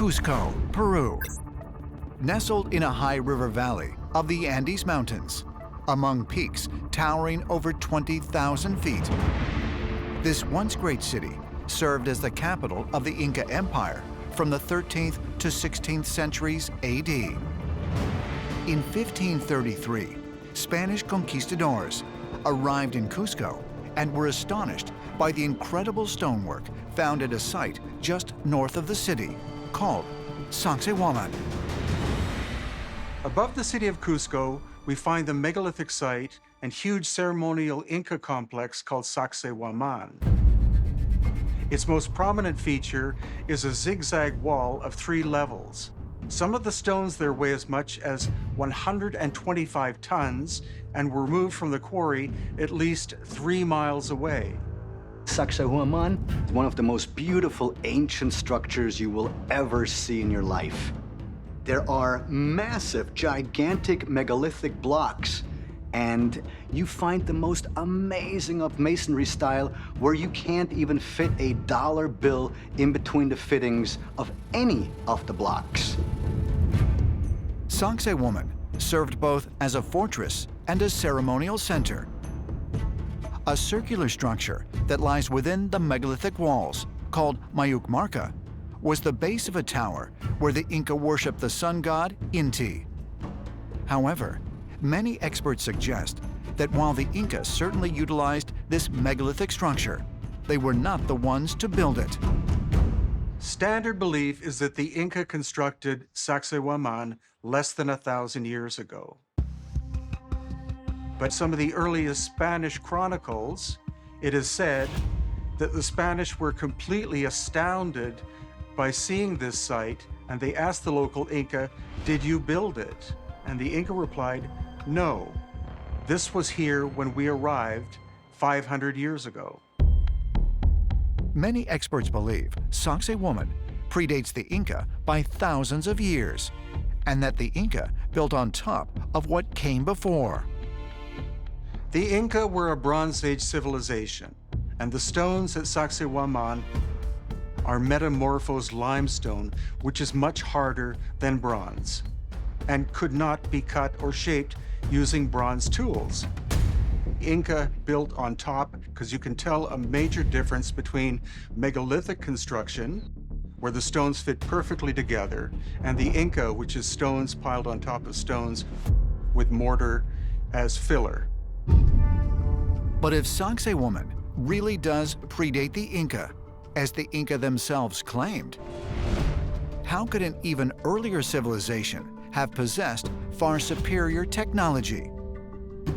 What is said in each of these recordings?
Cusco, Peru. Nestled in a high river valley of the Andes Mountains, among peaks towering over 20,000 feet, this once great city served as the capital of the Inca Empire from the 13th to 16th centuries AD. In 1533, Spanish conquistadors arrived in Cusco and were astonished by the incredible stonework found at a site just north of the city called Sacsayhuamán. Above the city of Cusco, we find the megalithic site and huge ceremonial Inca complex called Sacsayhuamán. Its most prominent feature is a zigzag wall of 3 levels. Some of the stones there weigh as much as 125 tons and were moved from the quarry at least 3 miles away. Sacsayhuamán is one of the most beautiful ancient structures you will ever see in your life. There are massive, gigantic megalithic blocks, and you find the most amazing of masonry style where you can't even fit a dollar bill in between the fittings of any of the blocks. Sacsayhuamán served both as a fortress and a ceremonial center. A circular structure that lies within the megalithic walls, called Mayuk Marca, was the base of a tower where the Inca worshipped the sun god Inti. However, many experts suggest that while the Inca certainly utilized this megalithic structure, they were not the ones to build it. Standard belief is that the Inca constructed Sacsayhuamán less than 1,000 years ago. But some of the earliest Spanish chronicles, it is said that the Spanish were completely astounded by seeing this site, and they asked the local Inca, "Did you build it?" And the Inca replied, "No, this was here when we arrived 500 years ago." Many experts believe Sacsayhuamán predates the Inca by thousands of years, and that the Inca built on top of what came before. The Inca were a Bronze Age civilization, and the stones at Sacsayhuamán are metamorphosed limestone, which is much harder than bronze, and could not be cut or shaped using bronze tools. Inca built on top because you can tell a major difference between megalithic construction, where the stones fit perfectly together, and the Inca, which is stones piled on top of stones with mortar as filler. But if Sacsayhuamán really does predate the Inca, as the Inca themselves claimed, how could an even earlier civilization have possessed far superior technology?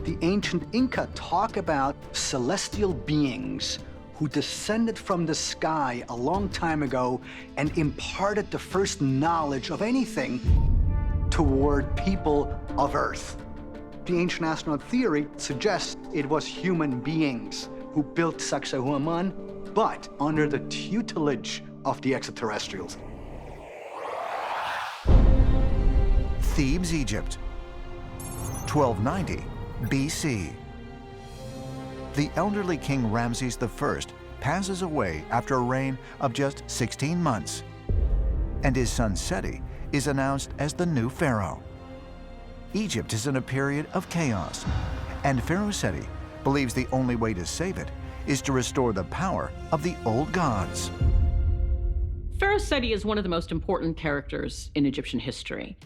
The ancient Inca talk about celestial beings who descended from the sky a long time ago and imparted the first knowledge of anything toward people of Earth. The ancient astronaut theory suggests it was human beings who built Sacsayhuamán, but under the tutelage of the extraterrestrials. Thebes, Egypt, 1290 BC. The elderly King Ramses I passes away after a reign of just 16 months, and his son Seti is announced as the new pharaoh. Egypt is in a period of chaos, and Pharaoh Seti believes the only way to save it is to restore the power of the old gods. Pharaoh Seti is one of the most important characters in Egyptian history.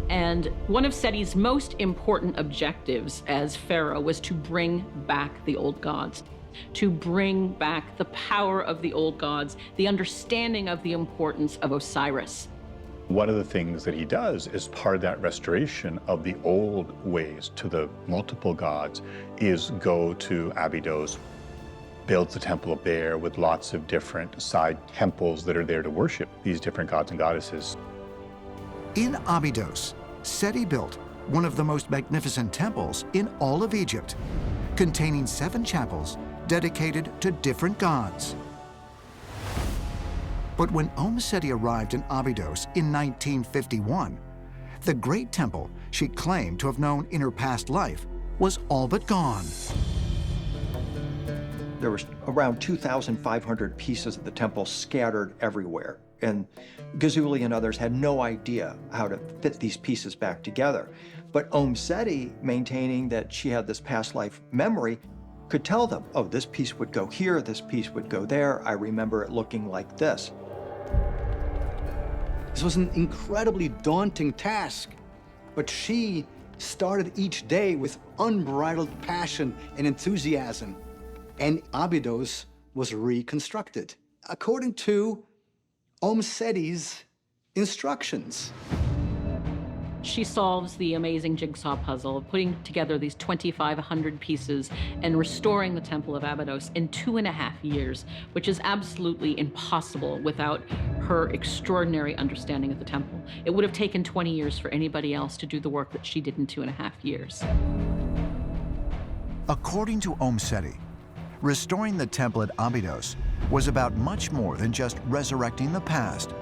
And one of Seti's most important objectives as pharaoh was to bring back the old gods, to bring back the power of the old gods, the understanding of the importance of Osiris. One of the things that he does as part of that restoration of the old ways to the multiple gods is go to Abydos, builds the temple there with lots of different side temples that are there to worship these different gods and goddesses. In Abydos, Seti built one of the most magnificent temples in all of Egypt, containing 7 chapels dedicated to different gods. But when Seti arrived in Abydos in 1951, the great temple she claimed to have known in her past life was all but gone. There was around 2,500 pieces of the temple scattered everywhere. and Ghazuli and others had no idea how to fit these pieces back together. But Om Seti, maintaining that she had this past life memory, could tell them, oh, this piece would go here, this piece would go there. I remember it looking like this. This was an incredibly daunting task, but she started each day with unbridled passion and enthusiasm, and Abydos was reconstructed according to Om Seti's instructions. She solves the amazing jigsaw puzzle of putting together these 2,500 pieces and restoring the Temple of Abydos in 2.5 years, which is absolutely impossible without her extraordinary understanding of the temple. It would have taken 20 years for anybody else to do the work that she did in 2.5 years. According to Om Seti, restoring the temple at Abydos was about much more than just resurrecting the past.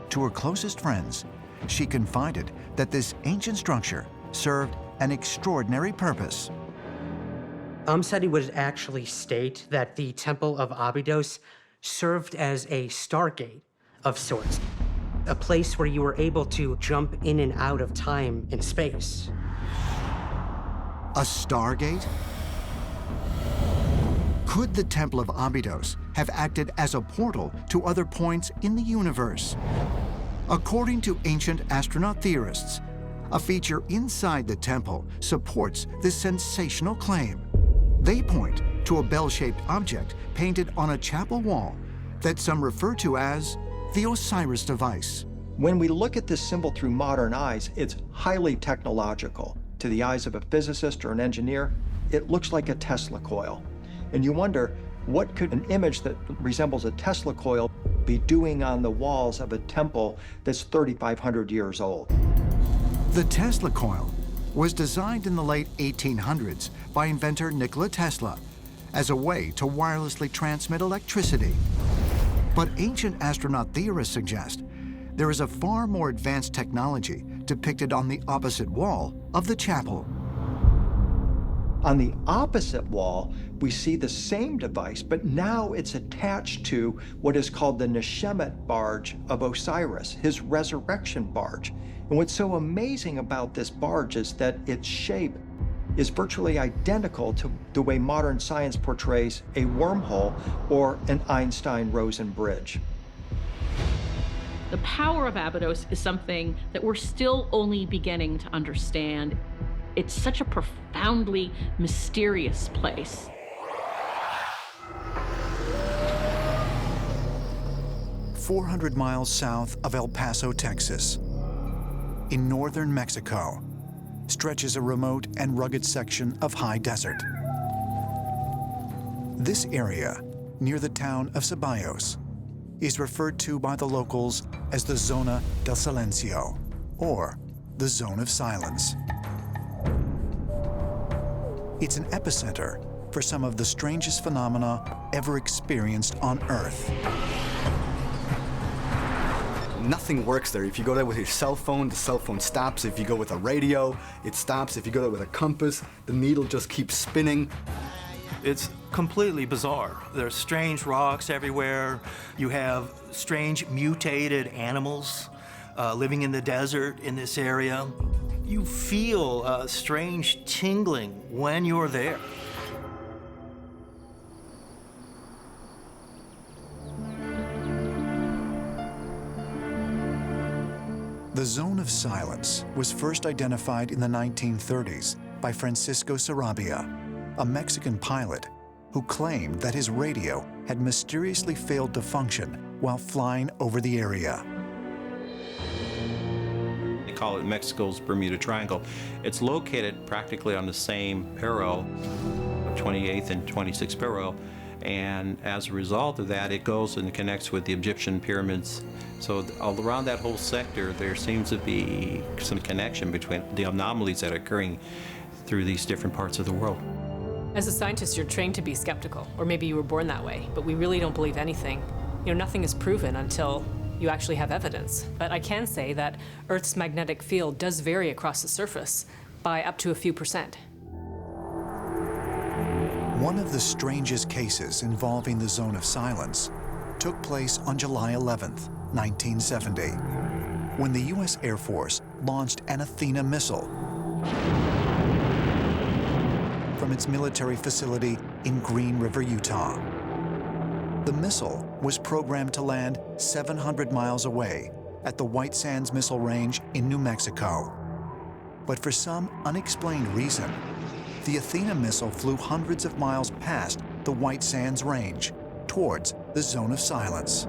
To her closest friends, she confided that this ancient structure served an extraordinary purpose. Seti would actually state that the Temple of Abydos served as a stargate of sorts, a place where you were able to jump in and out of time and space. A stargate? Could the Temple of Abydos have acted as a portal to other points in the universe? According to ancient astronaut theorists, a feature inside the temple supports this sensational claim. They point to a bell-shaped object painted on a chapel wall that some refer to as the Osiris device. When we look at this symbol through modern eyes, it's highly technological. To the eyes of a physicist or an engineer, it looks like a Tesla coil. And you wonder, what could an image that resembles a Tesla coil be doing on the walls of a temple that's 3,500 years old? The Tesla coil was designed in the late 1800s by inventor Nikola Tesla as a way to wirelessly transmit electricity. But ancient astronaut theorists suggest there is a far more advanced technology depicted on the opposite wall of the chapel. On the opposite wall, we see the same device, but now it's attached to what is called the Neshemet barge of Osiris, his resurrection barge. And what's so amazing about this barge is that its shape is virtually identical to the way modern science portrays a wormhole or an Einstein-Rosen bridge. The power of Abydos is something that we're still only beginning to understand. It's such a profoundly mysterious place. "400 miles south of El Paso, Texas, in northern Mexico, stretches a remote and rugged section of high desert. This area, near the town of Ceballos, is referred to by the locals as the Zona del Silencio, or the Zone of Silence. It's an epicenter for some of the strangest phenomena ever experienced on Earth. Nothing works there. If you go there with your cell phone, the cell phone stops. If you go with a radio, it stops. If you go there with a compass, the needle just keeps spinning. It's completely bizarre. There's strange rocks everywhere. You have strange mutated animals living in the desert in this area. You feel a strange tingling when you're there. The Zone of Silence was first identified in the 1930s by Francisco Sarabia, a Mexican pilot who claimed that his radio had mysteriously failed to function while flying over the area. They call it Mexico's Bermuda Triangle. It's located practically on the same parallel, 28th and 26th parallel, and as a result of that, it goes and connects with the Egyptian pyramids. So all around that whole sector, there seems to be some connection between the anomalies that are occurring through these different parts of the world. As a scientist, you're trained to be skeptical, or maybe you were born that way, but we really don't believe anything. You know, nothing is proven until you actually have evidence. But I can say that Earth's magnetic field does vary across the surface by up to a few %. One of the strangest cases involving the Zone of Silence took place on July 11th, 1970, when the U.S. Air Force launched an Athena missile from its military facility in Green River, Utah. The missile was programmed to land 700 miles away at the White Sands Missile Range in New Mexico. But for some unexplained reason, the Athena missile flew hundreds of miles past the White Sands Range towards the Zone of Silence.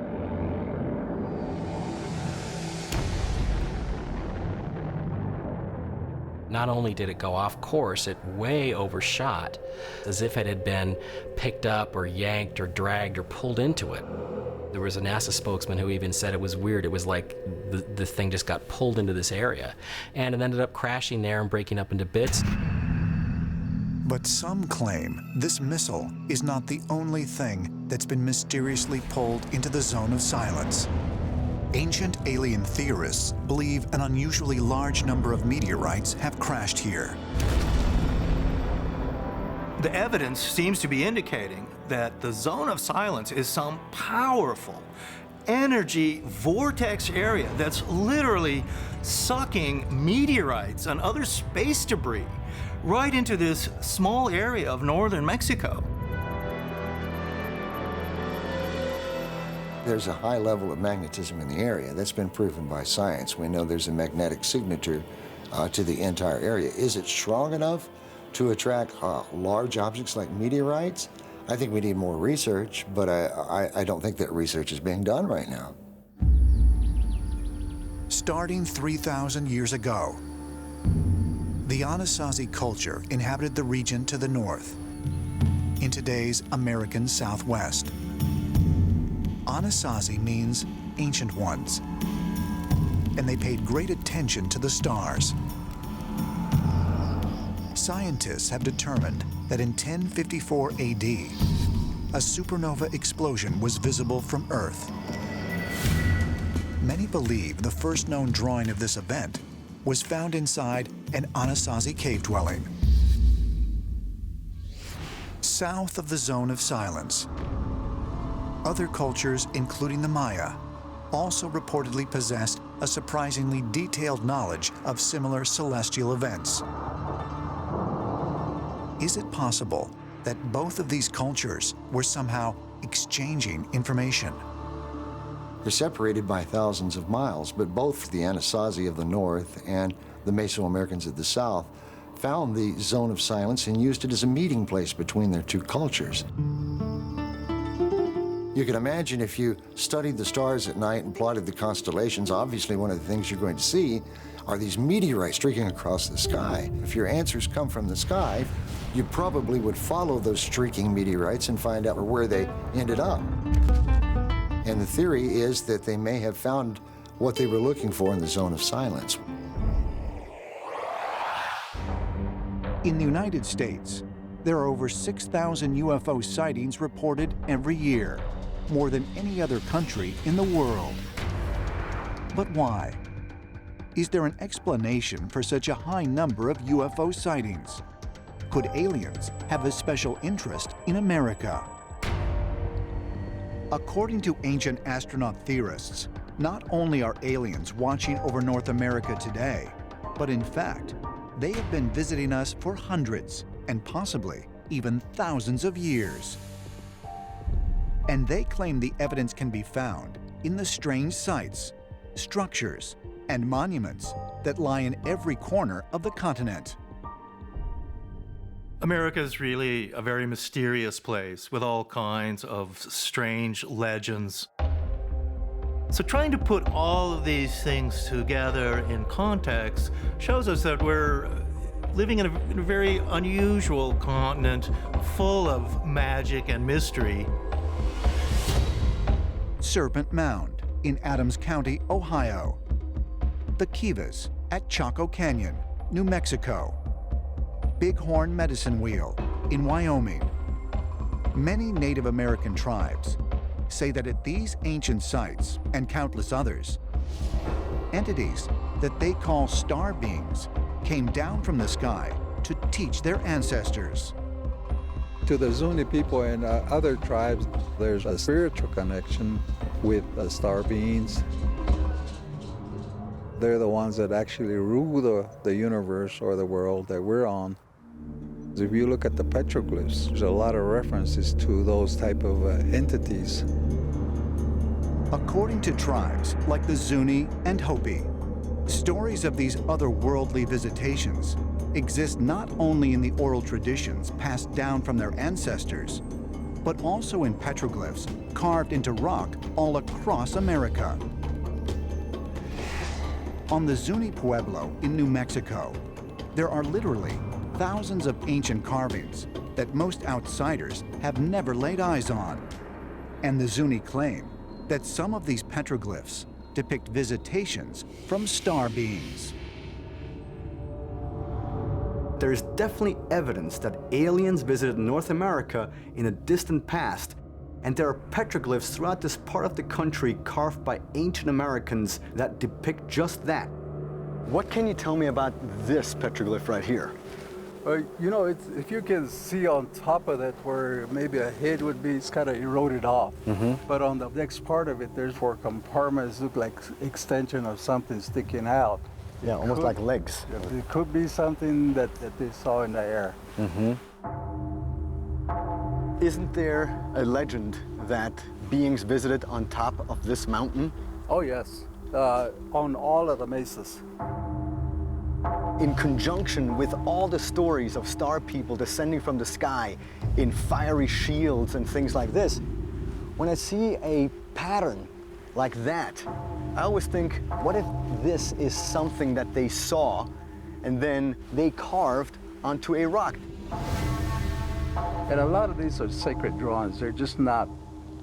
Not only did it go off course, it way overshot, as if it had been picked up or yanked or dragged or pulled into it. There was a NASA spokesman who even said it was weird. It was like the thing just got pulled into this area, and it ended up crashing there and breaking up into bits. But some claim this missile is not the only thing that's been mysteriously pulled into the Zone of Silence. Ancient alien theorists believe an unusually large number of meteorites have crashed here. The evidence seems to be indicating that the Zone of Silence is some powerful energy vortex area that's literally sucking meteorites and other space debris right into this small area of northern Mexico. There's a high level of magnetism in the area. That's been proven by science. We know there's a magnetic signature to the entire area. Is it strong enough to attract large objects like meteorites? I think we need more research, but I don't think that research is being done right now. Starting 3,000 years ago, the Anasazi culture inhabited the region to the north, in today's American Southwest. Anasazi means ancient ones, and they paid great attention to the stars. Scientists have determined that in 1054 AD, a supernova explosion was visible from Earth. Many believe the first known drawing of this event was found inside an Anasazi cave dwelling. South of the Zone of Silence, other cultures, including the Maya, also reportedly possessed a surprisingly detailed knowledge of similar celestial events. Is it possible that both of these cultures were somehow exchanging information? They're separated by thousands of miles, but both the Anasazi of the north and the Mesoamericans of the south found the Zone of Silence and used it as a meeting place between their two cultures. You can imagine if you studied the stars at night and plotted the constellations, obviously one of the things you're going to see are these meteorites streaking across the sky. If your answers come from the sky, you probably would follow those streaking meteorites and find out where they ended up. And the theory is that they may have found what they were looking for in the Zone of Silence. In the United States, there are over 6,000 UFO sightings reported every year, more than any other country in the world. But why? Is there an explanation for such a high number of UFO sightings? Could aliens have a special interest in America? According to ancient astronaut theorists, not only are aliens watching over North America today, but in fact, they have been visiting us for hundreds and possibly even thousands of years. And they claim the evidence can be found in the strange sites, structures, and monuments that lie in every corner of the continent. America is really a very mysterious place with all kinds of strange legends. So trying to put all of these things together in context shows us that we're living in a very unusual continent full of magic and mystery. Serpent Mound in Adams County, Ohio. The Kivas at Chaco Canyon, New Mexico. Bighorn Medicine Wheel in Wyoming. Many Native American tribes say that at these ancient sites and countless others, entities that they call star beings came down from the sky to teach their ancestors. To the Zuni people and other tribes, there's a spiritual connection with the star beings. They're the ones that actually rule the universe or the world that we're on. If you look at the petroglyphs, there's a lot of references to those type of entities. According to tribes like the Zuni and Hopi, stories of these otherworldly visitations exist not only in the oral traditions passed down from their ancestors, but also in petroglyphs carved into rock all across America. On the Zuni Pueblo in New Mexico, there are literally thousands of ancient carvings that most outsiders have never laid eyes on. And the Zuni claim that some of these petroglyphs depict visitations from star beings. There is definitely evidence that aliens visited North America in a distant past, and there are petroglyphs throughout this part of the country carved by ancient Americans that depict just that. What can you tell me about this petroglyph right here? You know, if you can see on top of it where maybe a head would be, it's kind of eroded off. But on the next part of it, there's 4 compartments, look like extension of something sticking out. Yeah, almost like legs. It could be something that they saw in the air. Isn't there a legend that beings visited on top of this mountain? Oh, yes, on all of the mesas. In conjunction with all the stories of star people descending from the sky in fiery shields and things like this, when I see a pattern like that, I always think, what if this is something that they saw and then they carved onto a rock? And a lot of these are sacred drawings. They're just not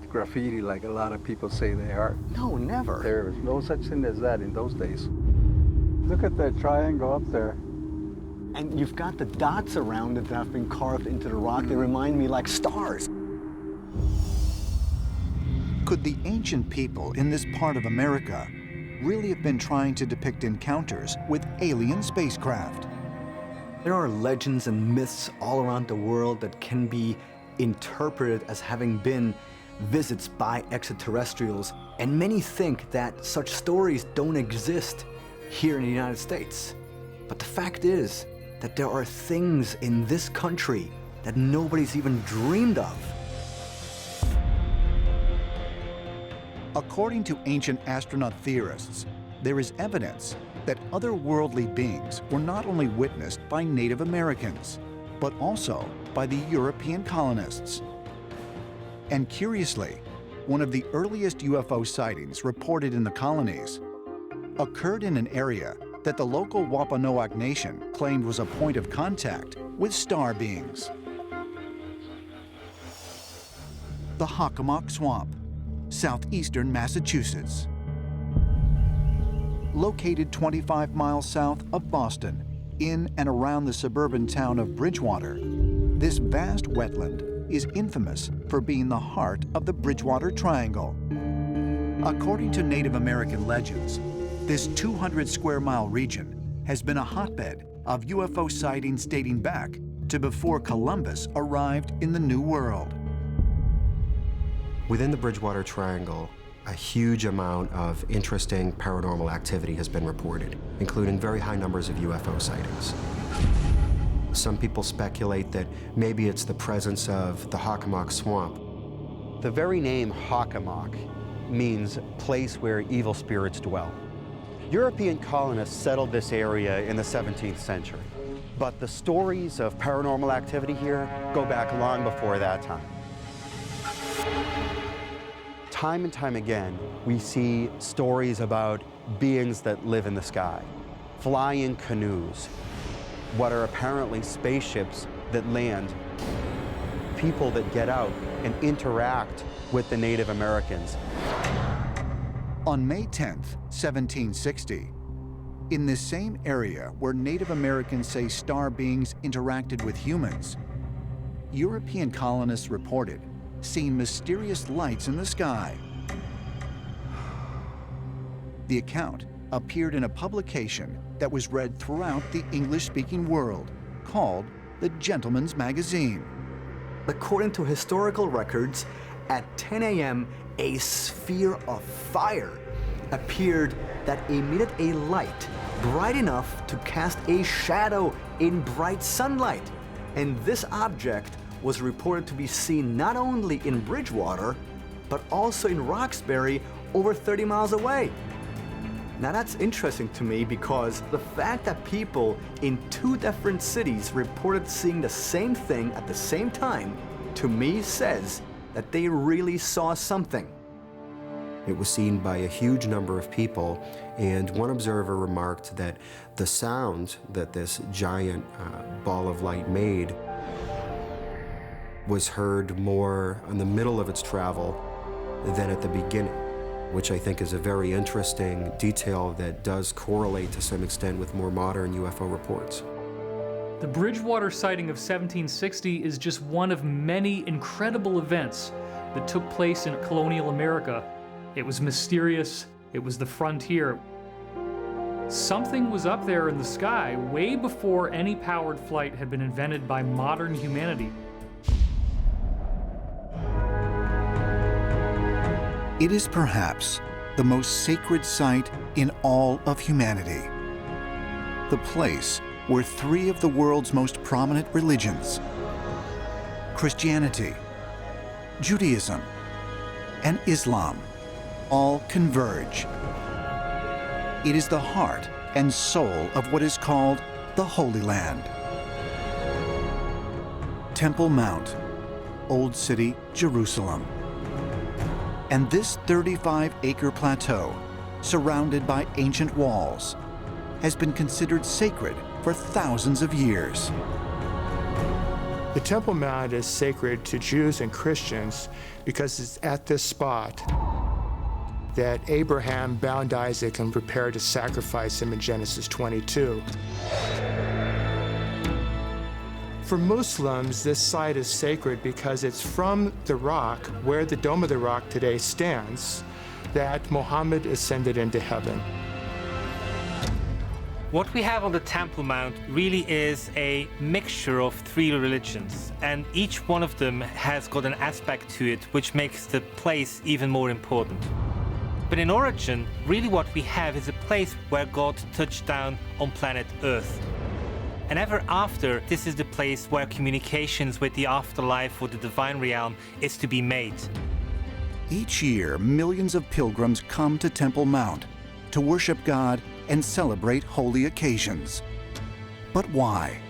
graffiti like a lot of people say they are. No, never. There was no such thing as that in those days. Look at that triangle up there. And you've got the dots around it that have been carved into the rock. They remind me like stars. Could the ancient people in this part of America really have been trying to depict encounters with alien spacecraft? There are legends and myths all around the world that can be interpreted as having been visits by extraterrestrials, and many think that such stories don't exist here in the United States. But the fact is that there are things in this country that nobody's even dreamed of. According to ancient astronaut theorists, there is evidence that otherworldly beings were not only witnessed by Native Americans, but also by the European colonists. And curiously, one of the earliest UFO sightings reported in the colonies occurred in an area that the local Wampanoag Nation claimed was a point of contact with star beings. The Hockomock Swamp, southeastern Massachusetts. Located 25 miles south of Boston, in and around the suburban town of Bridgewater, this vast wetland is infamous for being the heart of the Bridgewater Triangle. According to Native American legends, this 200 square mile region has been a hotbed of UFO sightings dating back to before Columbus arrived in the New World. Within the Bridgewater Triangle, a huge amount of interesting paranormal activity has been reported, including very high numbers of UFO sightings. Some people speculate that maybe it's the presence of the Hockomock Swamp. The very name Hockomock means place where evil spirits dwell. European colonists settled this area in the 17th century, but the stories of paranormal activity here go back long before that time. Time and time again, we see stories about beings that live in the sky, flying canoes, what are apparently spaceships that land, people that get out and interact with the Native Americans. On May 10th, 1760, in this same area where Native Americans say star beings interacted with humans, European colonists reported seeing mysterious lights in the sky. The account appeared in a publication that was read throughout the English-speaking world called the Gentleman's Magazine. According to historical records, at 10 a.m., a sphere of fire appeared that emitted a light bright enough to cast a shadow in bright sunlight. And this object was reported to be seen not only in Bridgewater, but also in Roxbury, over 30 miles away. Now that's interesting to me because the fact that people in two different cities reported seeing the same thing at the same time, to me says that they really saw something. It was seen by a huge number of people, and one observer remarked that the sound that this giant ball of light made was heard more in the middle of its travel than at the beginning, which I think is a very interesting detail that does correlate to some extent with more modern UFO reports. The Bridgewater sighting of 1760 is just one of many incredible events that took place in colonial America. It was mysterious, it was the frontier. Something was up there in the sky way before any powered flight had been invented by modern humanity. It is perhaps the most sacred site in all of humanity. The place where three of the world's most prominent religions, Christianity, Judaism, and Islam, all converge. It is the heart and soul of what is called the Holy Land. Temple Mount, Old City, Jerusalem. And this 35-acre plateau, surrounded by ancient walls, has been considered sacred for thousands of years. The Temple Mount is sacred to Jews and Christians because it's at this spot that Abraham bound Isaac and prepared to sacrifice him in Genesis 22. For Muslims, this site is sacred because it's from the rock where the Dome of the Rock today stands that Muhammad ascended into heaven. What we have on the Temple Mount really is a mixture of three religions, and each one of them has got an aspect to it which makes the place even more important. But in origin, really what we have is a place where God touched down on planet Earth. And ever after, this is the place where communications with the afterlife or the divine realm is to be made. Each year, millions of pilgrims come to Temple Mount to worship God and celebrate holy occasions. But why?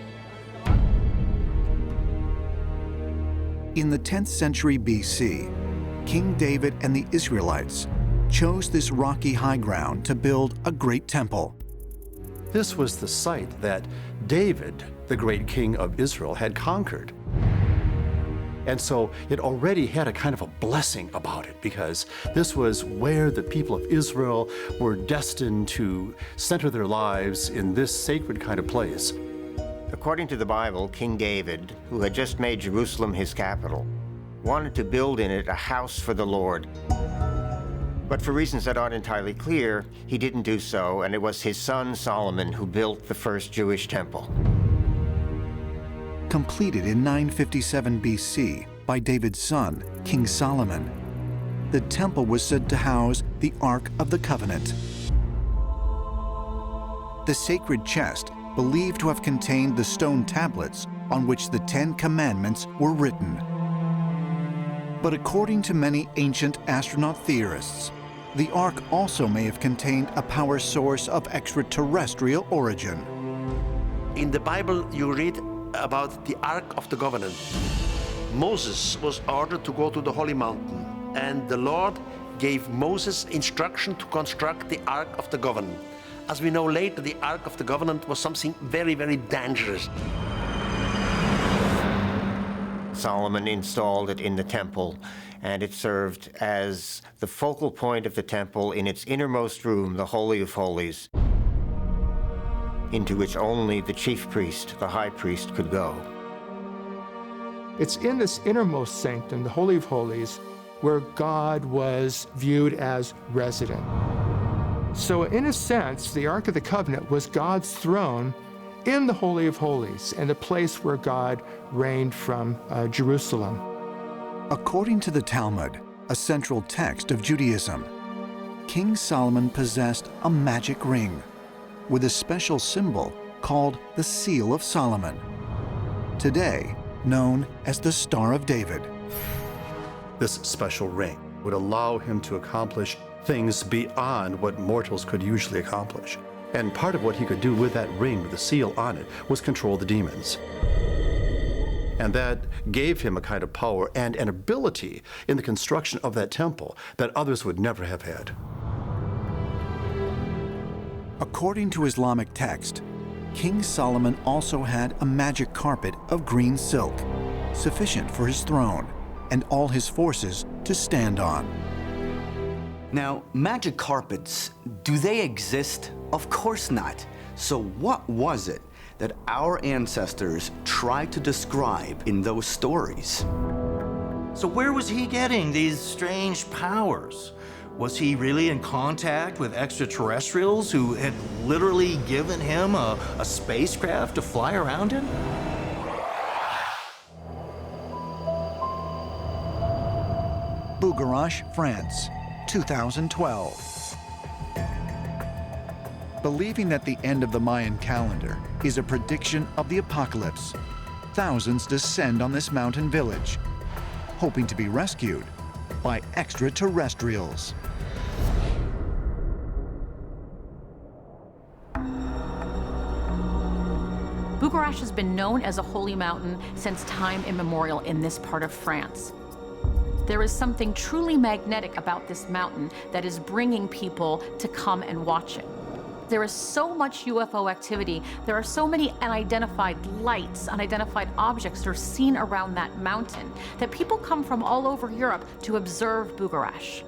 In the 10th century BC, King David and the Israelites chose this rocky high ground to build a great temple. This was the site that David, the great king of Israel, had conquered. And so it already had a kind of a blessing about it because this was where the people of Israel were destined to center their lives in this sacred kind of place. According to the Bible, King David, who had just made Jerusalem his capital, wanted to build in it a house for the Lord. But for reasons that aren't entirely clear, he didn't do so, and it was his son Solomon who built the first Jewish temple. Completed in 957 BC by David's son, King Solomon, the temple was said to house the Ark of the Covenant. The sacred chest, believed to have contained the stone tablets on which the 10 Commandments were written. But according to many ancient astronaut theorists, the Ark also may have contained a power source of extraterrestrial origin. In the Bible, you read about the Ark of the Covenant. Moses was ordered to go to the Holy Mountain, and the Lord gave Moses instruction to construct the Ark of the Covenant. As we know later, the Ark of the Covenant was something very, very dangerous. Solomon installed it in the temple, and it served as the focal point of the temple in its innermost room, the Holy of Holies, into which only the chief priest, the high priest, could go. It's in this innermost sanctum, the Holy of Holies, where God was viewed as resident. So in a sense, the Ark of the Covenant was God's throne in the Holy of Holies and the place where God reigned from Jerusalem. According to the Talmud, a central text of Judaism, King Solomon possessed a magic ring with a special symbol called the Seal of Solomon, today known as the Star of David. This special ring would allow him to accomplish things beyond what mortals could usually accomplish. And part of what he could do with that ring, with the seal on it, was control the demons. And that gave him a kind of power and an ability in the construction of that temple that others would never have had. According to Islamic text, King Solomon also had a magic carpet of green silk, sufficient for his throne and all his forces to stand on. Now, magic carpets, do they exist? Of course not. So what was it that our ancestors tried to describe in those stories? So where was he getting these strange powers? Was he really in contact with extraterrestrials who had literally given him a spacecraft to fly around in? Bucharest, France, 2012. Believing that the end of the Mayan calendar is a prediction of the apocalypse, thousands descend on this mountain village, hoping to be rescued by extraterrestrials. Bucharest has been known as a holy mountain since time immemorial in this part of France. There is something truly magnetic about this mountain that is bringing people to come and watch it. There is so much UFO activity. There are so many unidentified lights, unidentified objects that are seen around that mountain that people come from all over Europe to observe Bucharest.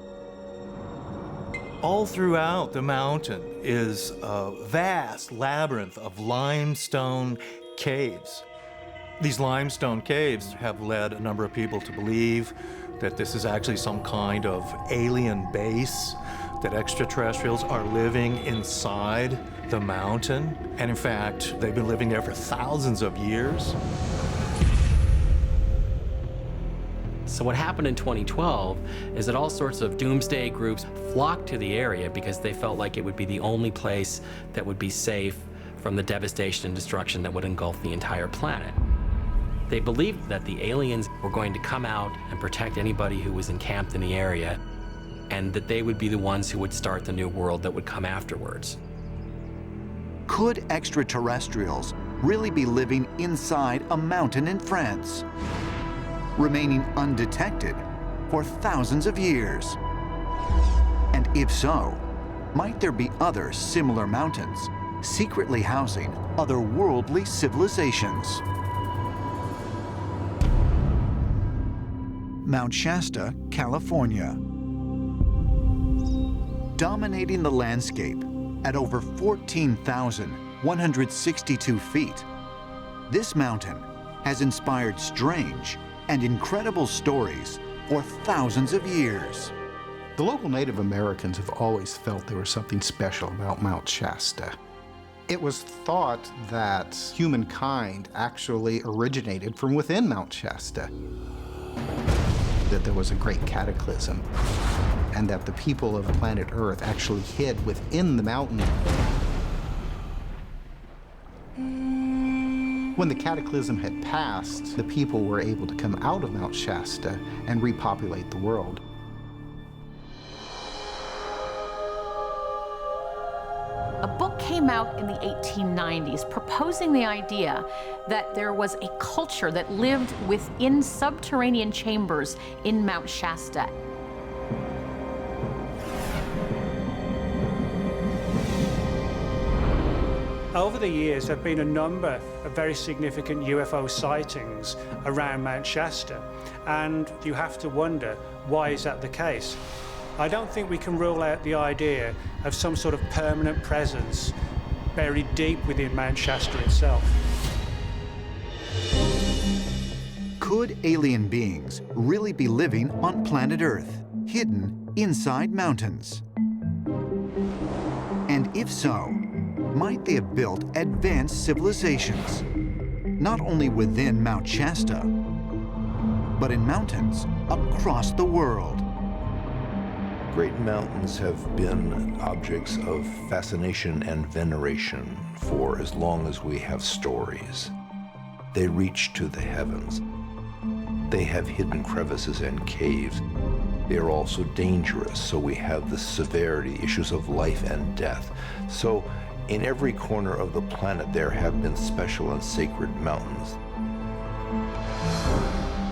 All throughout the mountain is a vast labyrinth of limestone caves. These limestone caves have led a number of people to believe that this is actually some kind of alien base, that extraterrestrials are living inside the mountain. And in fact, they've been living there for thousands of years. So what happened in 2012 is that all sorts of doomsday groups flocked to the area because they felt like it would be the only place that would be safe from the devastation and destruction that would engulf the entire planet. They believed that the aliens were going to come out and protect anybody who was encamped in the area, and that they would be the ones who would start the new world that would come afterwards. Could extraterrestrials really be living inside a mountain in France, remaining undetected for thousands of years? And if so, might there be other similar mountains secretly housing otherworldly civilizations? Mount Shasta, California. Dominating the landscape at over 14,162 feet, this mountain has inspired strange and incredible stories for thousands of years. The local Native Americans have always felt there was something special about Mount Shasta. It was thought that humankind actually originated from within Mount Shasta, that there was a great cataclysm, and that the people of planet Earth actually hid within the mountain. When the cataclysm had passed, the people were able to come out of Mount Shasta and repopulate the world. A book came out in the 1890s proposing the idea that there was a culture that lived within subterranean chambers in Mount Shasta. Over the years, there have been a number of very significant UFO sightings around Mount Shasta, and you have to wonder, why is that the case? I don't think we can rule out the idea of some sort of permanent presence buried deep within Mount Shasta itself. Could alien beings really be living on planet Earth, hidden inside mountains? And if so, might they have built advanced civilizations, not only within Mount Shasta, but in mountains across the world? Great mountains have been objects of fascination and veneration for as long as we have stories. They reach to the heavens. They have hidden crevices and caves. They are also dangerous, so we have the severity, issues of life and death. So in every corner of the planet there have been special and sacred mountains.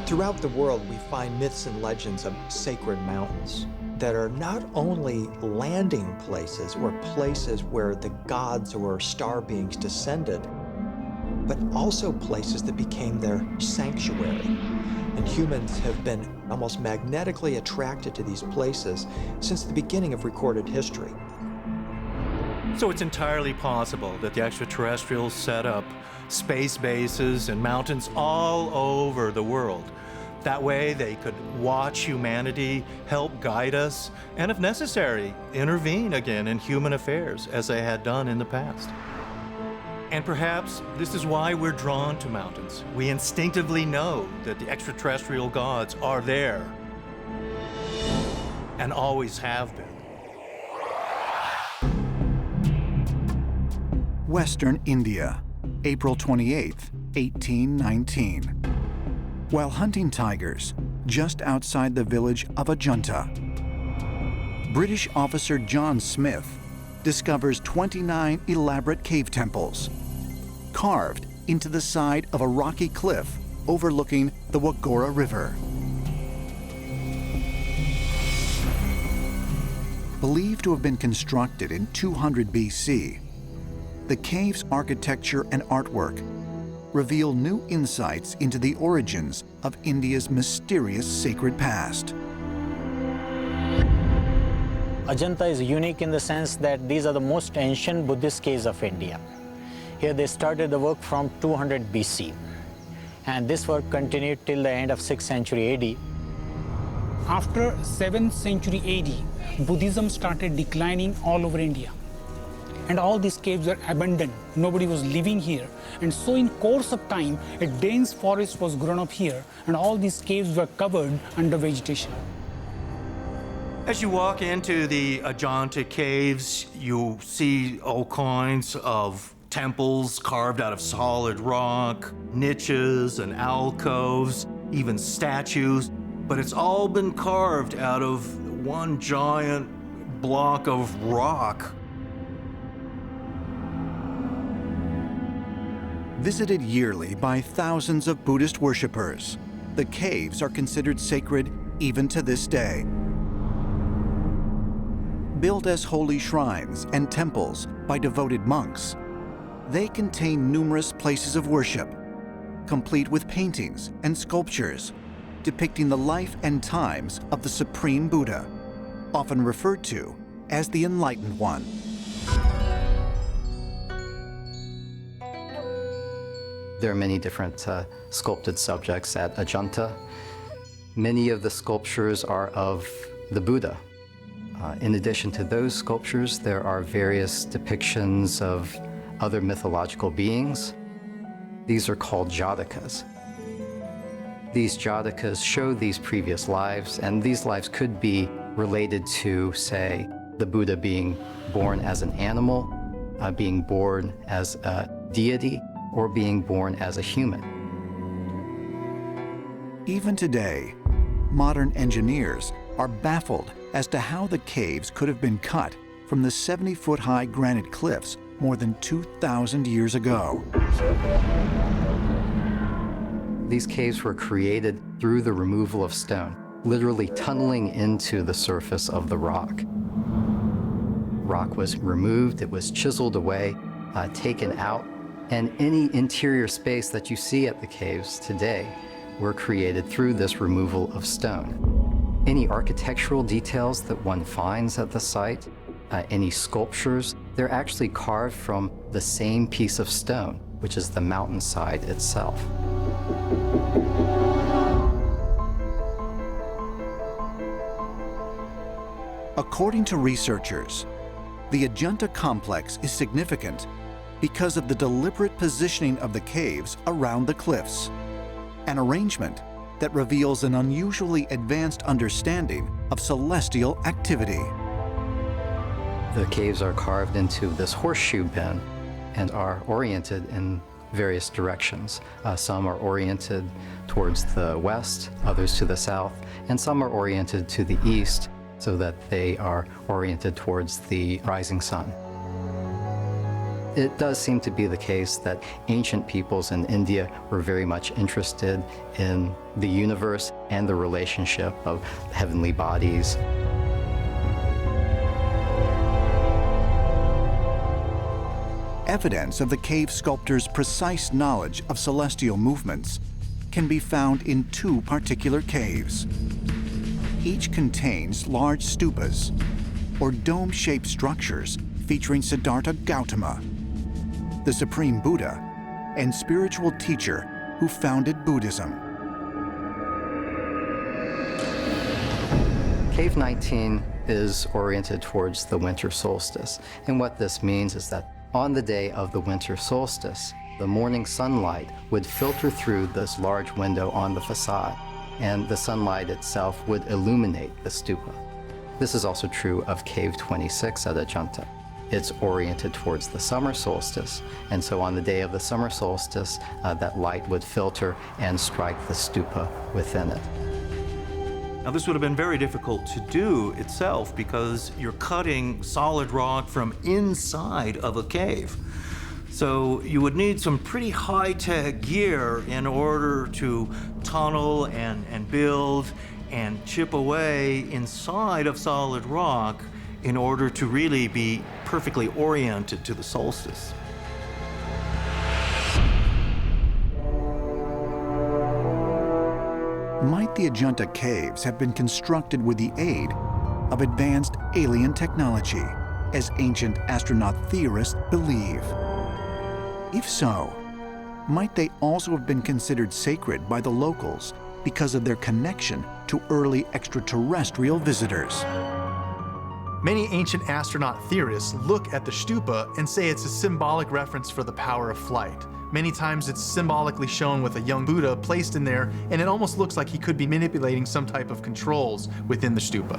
Throughout the world, we find myths and legends of sacred mountains that are not only landing places or places where the gods or star beings descended, but also places that became their sanctuary. And humans have been almost magnetically attracted to these places since the beginning of recorded history. So it's entirely possible that the extraterrestrials set up space bases and mountains all over the world. That way they could watch humanity, help guide us, and if necessary, intervene again in human affairs as they had done in the past. And perhaps this is why we're drawn to mountains. We instinctively know that the extraterrestrial gods are there and always have been. Western India, April 28, 1819. While hunting tigers just outside the village of Ajanta, British officer John Smith discovers 29 elaborate cave temples carved into the side of a rocky cliff overlooking the Wagora River. Believed to have been constructed in 200 BC, the cave's architecture and artwork reveal new insights into the origins of India's mysterious sacred past. Ajanta is unique in the sense that these are the most ancient Buddhist caves of India. Here they started the work from 200 BC, and this work continued till the end of 6th century AD. After 7th century AD, Buddhism started declining all over India. And all these caves were abandoned. Nobody was living here. And so in course of time, a dense forest was grown up here, and all these caves were covered under vegetation. As you walk into the Ajanta caves, you see all kinds of temples carved out of solid rock, niches and alcoves, even statues, but it's all been carved out of one giant block of rock. Visited yearly by thousands of Buddhist worshippers, the caves are considered sacred even to this day. Built as holy shrines and temples by devoted monks, they contain numerous places of worship, complete with paintings and sculptures depicting the life and times of the Supreme Buddha, often referred to as the Enlightened One. There are many different sculpted subjects at Ajanta. Many of the sculptures are of the Buddha. In addition to those sculptures, there are various depictions of other mythological beings. These are called jatakas. These jatakas show these previous lives, and these lives could be related to, say, the Buddha being born as an animal, being born as a deity, or being born as a human. Even today, modern engineers are baffled as to how the caves could have been cut from the 70-foot-high granite cliffs more than 2,000 years ago. These caves were created through the removal of stone, literally tunneling into the surface of the rock. Rock was removed, it was chiseled away, taken out, and any interior space that you see at the caves today were created through this removal of stone. Any architectural details that one finds at the site, any sculptures, they're actually carved from the same piece of stone, which is the mountainside itself. According to researchers, The Ajanta complex is significant because of the deliberate positioning of the caves around the cliffs, an arrangement that reveals an unusually advanced understanding of celestial activity. The caves are carved into this horseshoe bend and are oriented in various directions. Some are oriented towards the west, others to the south, and some are oriented to the east so that they are oriented towards the rising sun. It does seem to be the case that ancient peoples in India were very much interested in the universe and the relationship of heavenly bodies. Evidence of the cave sculptors' precise knowledge of celestial movements can be found in two particular caves. Each contains large stupas, or dome-shaped structures featuring Siddhartha Gautama, the supreme Buddha and spiritual teacher who founded Buddhism. Cave 19 is oriented towards the winter solstice, and what this means is that on the day of the winter solstice, the morning sunlight would filter through this large window on the facade, and the sunlight itself would illuminate the stupa. This is also true of Cave 26 at Ajanta. It's oriented towards the summer solstice, and so on the day of the summer solstice, that light would filter and strike the stupa within it. Now, this would have been very difficult to do itself because you're cutting solid rock from inside of a cave. So you would need some pretty high-tech gear in order to tunnel and build and chip away inside of solid rock in order to really be perfectly oriented to the solstice. Might the Ajanta caves have been constructed with the aid of advanced alien technology, as ancient astronaut theorists believe? If so, might they also have been considered sacred by the locals because of their connection to early extraterrestrial visitors? Many ancient astronaut theorists look at the stupa and say it's a symbolic reference for the power of flight. Many times it's symbolically shown with a young Buddha placed in there, and it almost looks like he could be manipulating some type of controls within the stupa.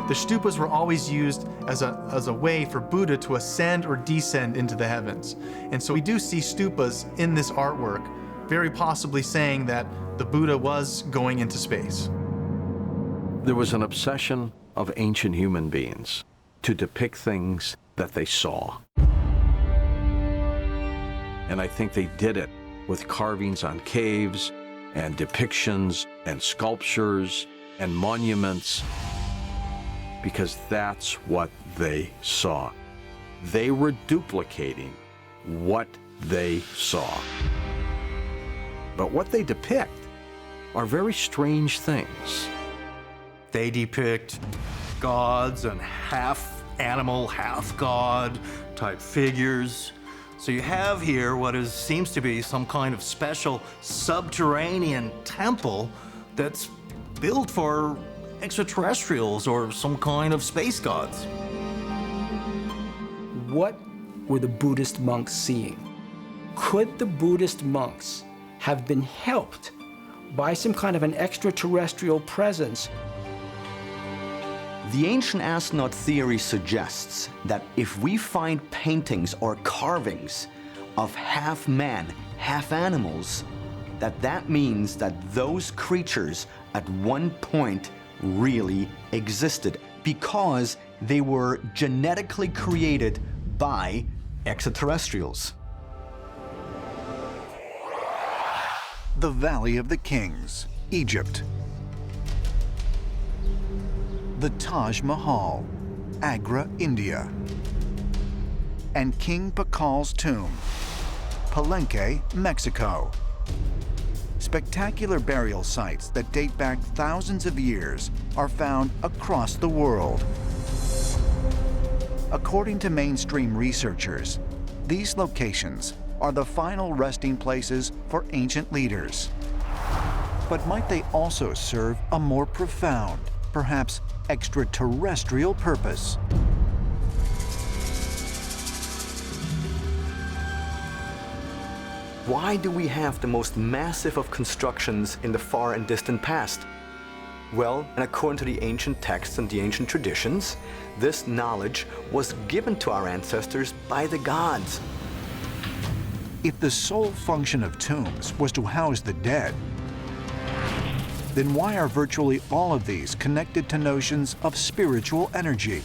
The stupas were always used as a way for Buddha to ascend or descend into the heavens. And so we do see stupas in this artwork, very possibly saying that the Buddha was going into space. There was an obsession of ancient human beings to depict things that they saw. And I think they did it with carvings on caves and depictions and sculptures and monuments, because that's what they saw. They were duplicating what they saw. But what they depict are very strange things. They depict gods and half animal, half god type figures. So you have here what seems to be some kind of special subterranean temple that's built for extraterrestrials or some kind of space gods. What were the Buddhist monks seeing? Could the Buddhist monks have been helped by some kind of an extraterrestrial presence? The ancient astronaut theory suggests that if we find paintings or carvings of half man, half animals, that means that those creatures at one point really existed because they were genetically created by extraterrestrials. The Valley of the Kings, Egypt. The Taj Mahal, Agra, India. And King Pakal's tomb, Palenque, Mexico. Spectacular burial sites that date back thousands of years are found across the world. According to mainstream researchers, these locations are the final resting places for ancient leaders. But might they also serve a more profound, perhaps extraterrestrial purpose. Why do we have the most massive of constructions in the far and distant past? Well, and according to the ancient texts and the ancient traditions, this knowledge was given to our ancestors by the gods. If the sole function of tombs was to house the dead, then why are virtually all of these connected to notions of spiritual energy,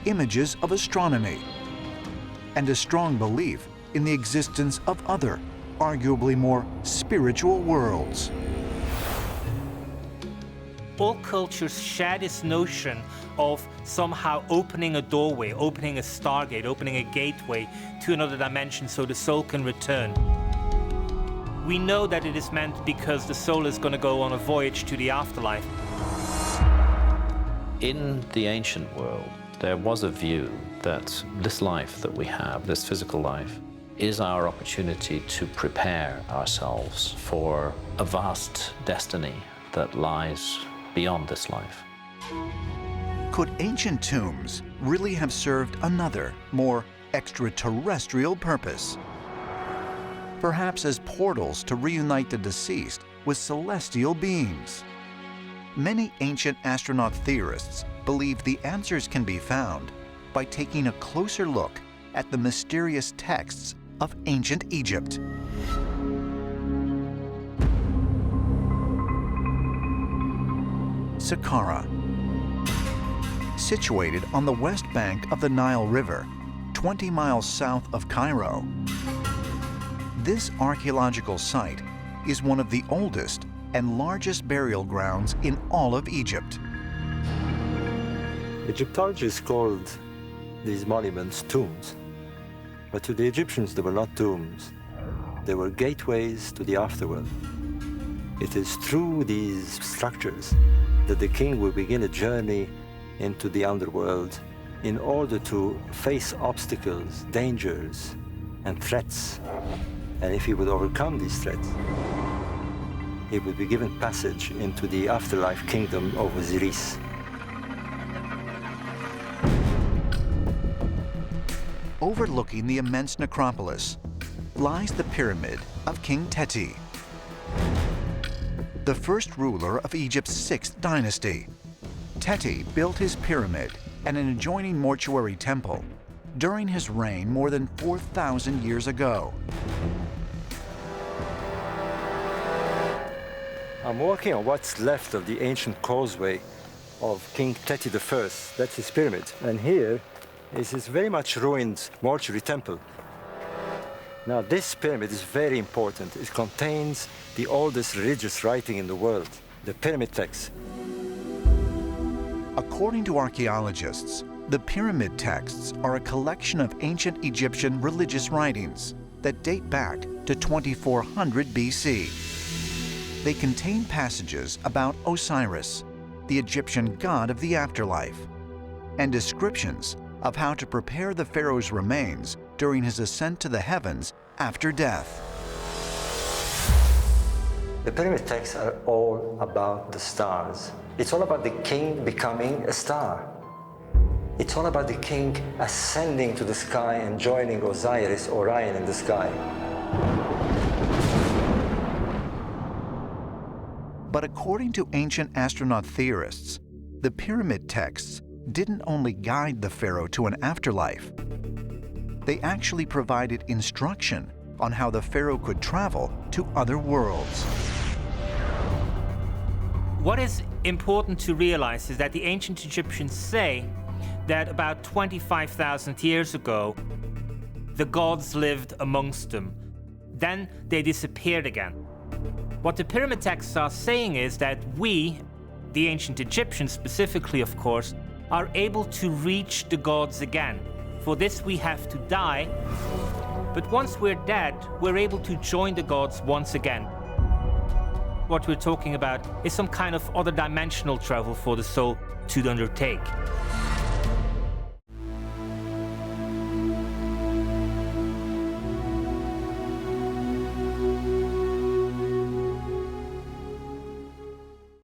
images of astronomy, and a strong belief in the existence of other, arguably more spiritual worlds? All cultures share this notion of somehow opening a doorway, opening a stargate, opening a gateway to another dimension so the soul can return. We know that it is meant because the soul is going to go on a voyage to the afterlife. In the ancient world, there was a view that this life that we have, this physical life, is our opportunity to prepare ourselves for a vast destiny that lies beyond this life. Could ancient tombs really have served another, more extraterrestrial purpose? Perhaps as portals to reunite the deceased with celestial beings. Many ancient astronaut theorists believe the answers can be found by taking a closer look at the mysterious texts of ancient Egypt. Saqqara. Situated on the west bank of the Nile River, 20 miles south of Cairo, this archaeological site is one of the oldest and largest burial grounds in all of Egypt. Egyptologists called these monuments tombs, but to the Egyptians they were not tombs. They were gateways to the afterworld. It is through these structures that the king will begin a journey into the underworld in order to face obstacles, dangers, and threats. And if he would overcome these threats, he would be given passage into the afterlife kingdom of Osiris. Overlooking the immense necropolis lies the pyramid of King Teti, the first ruler of Egypt's 6th dynasty. Teti built his pyramid and an adjoining mortuary temple during his reign more than 4,000 years ago. I'm walking on what's left of the ancient causeway of King Teti I. That's his pyramid. And here is his very much ruined mortuary temple. Now, this pyramid is very important. It contains the oldest religious writing in the world, the pyramid texts. According to archaeologists, the pyramid texts are a collection of ancient Egyptian religious writings that date back to 2400 BC. They contain passages about Osiris, the Egyptian god of the afterlife, and descriptions of how to prepare the pharaoh's remains during his ascent to the heavens after death. The pyramid texts are all about the stars. It's all about the king becoming a star. It's all about the king ascending to the sky and joining Osiris, Orion in the sky. But according to ancient astronaut theorists, the pyramid texts didn't only guide the pharaoh to an afterlife. They actually provided instruction on how the pharaoh could travel to other worlds. What is important to realize is that the ancient Egyptians say that about 25,000 years ago, the gods lived amongst them. Then they disappeared again. What the pyramid texts are saying is that we, the ancient Egyptians specifically, of course, are able to reach the gods again. For this we have to die, but once we're dead, we're able to join the gods once again. What we're talking about is some kind of other dimensional travel for the soul to undertake.